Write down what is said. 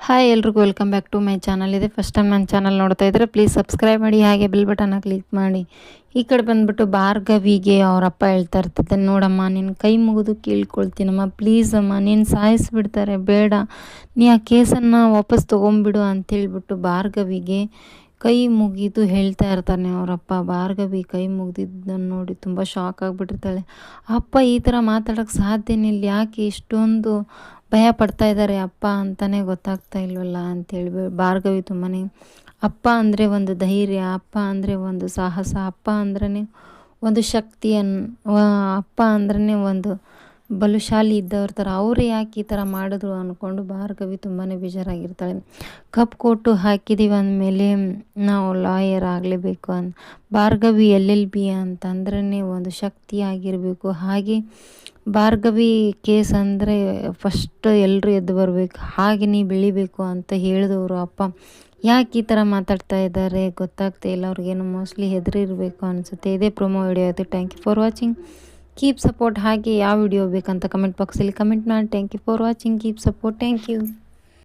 Hi ಎಲ್ರಿಗೂ welcome back to my channel. ಇದೆ first time ನನ್ನ ಚಾನಲ್ ನೋಡ್ತಾ ಇದ್ದರೆ ಪ್ಲೀಸ್ ಸಬ್ಸ್ಕ್ರೈಬ್ ಮಾಡಿ, ಹಾಗೆ ಬೆಲ್ ಬಟನ್ನ ಕ್ಲಿಕ್ ಮಾಡಿ. ಈ ಕಡೆ ಬಂದುಬಿಟ್ಟು ಭಾರ್ಗವಿಗೆ ಅವರಪ್ಪ ಹೇಳ್ತಾ ಇರ್ತಿದ್ದೆ, ನೋಡಮ್ಮ ನಿನ್ನ ಕೈ ಮುಗಿದು ಕೇಳ್ಕೊಳ್ತೀನಮ್ಮ, ಪ್ಲೀಸ್ ಅಮ್ಮ ನೀನು ಸಾಯಿಸಿಬಿಡ್ತಾರೆ, ಬೇಡ ನೀ ಆ ಕೇಸನ್ನು ವಾಪಸ್ ತೊಗೊಂಬಿಡು ಅಂತೇಳ್ಬಿಟ್ಟು ಭಾರ್ಗವಿಗೆ ಕೈ ಮುಗಿದು ಹೇಳ್ತಾ ಇರ್ತಾನೆ ಅವರಪ್ಪ. ಭಾರ್ಗವಿ ಕೈ ಮುಗಿದಿದ್ದನ್ನು ನೋಡಿ ತುಂಬ ಶಾಕ್ ಆಗಿಬಿಟ್ಟಿರ್ತಾಳೆ. ಅಪ್ಪ ಈ ಥರ ಮಾತಾಡೋಕ್ಕೆ ಸಾಧ್ಯನೇ ಇಲ್ಲ, ಯಾಕೆ ಇಷ್ಟೊಂದು ಭಯ ಪಡ್ತಾ ಇದ್ದಾರೆ ಅಪ್ಪ ಅಂತಲೇ ಗೊತ್ತಾಗ್ತಾ ಇಲ್ವಲ್ಲ ಅಂತೇಳಿ ಭಾರ್ಗವಿ ತುಂಬಾ ಅಪ್ಪ ಅಂದರೆ ಒಂದು ಧೈರ್ಯ, ಅಪ್ಪ ಅಂದರೆ ಒಂದು ಸಾಹಸ, ಅಪ್ಪ ಅಂದ್ರೆ ಒಂದು ಅಪ್ಪ ಅಂದ್ರೆ ಒಂದು ಬಲಶಾಲಿ ಇದ್ದವ್ರ ಥರ, ಅವರು ಯಾಕೆ ಈ ಥರ ಮಾಡಿದ್ರು ಅಂದ್ಕೊಂಡು ಭಾರ್ಗವಿ ತುಂಬಾ ಬೇಜಾರಾಗಿರ್ತಾಳೆ. ಕಪ್ ಕೊಟ್ಟು ಹಾಕಿದ್ದೀವಿ ಅಂದಮೇಲೆ ನಾವು ಲಾಯರ್ ಆಗಲೇಬೇಕು ಭಾರ್ಗವಿ LLB ಅಂತಂದ್ರೇ ಒಂದು ಶಕ್ತಿ ಆಗಿರಬೇಕು. ಹಾಗೆ ಭಾರ್ಗವಿ ಕೇಸ್ ಅಂದರೆ ಫಸ್ಟ್ ಎಲ್ಲರೂ ಎದ್ದು ಬರಬೇಕು, ಹಾಗೆ ನೀ ಬೆಳಿಬೇಕು ಅಂತ ಹೇಳಿದವರು ಅಪ್ಪ. ಯಾಕೆ ಈ ಥರ ಮಾತಾಡ್ತಾ ಇದ್ದಾರೆ ಗೊತ್ತಾಗ್ತಾ ಇಲ್ಲ ಅವ್ರಿಗೇನು, ಮೋಸ್ಟ್ಲಿ ಹೆದರಿರಬೇಕು ಅನಿಸುತ್ತೆ. ಇದೇ ಪ್ರೊಮೋ ವಿಡಿಯೋ ಆಯಿತು. Thank you for watching, keep support. ಹಾಗೆ ಯಾವ ವಿಡಿಯೋ ಬೇಕಂತ ಕಮೆಂಟ್ ಬಾಕ್ಸಲ್ಲಿ ಕಮೆಂಟ್ ಮಾಡಿ. Thank you for watching, keep support, thank you.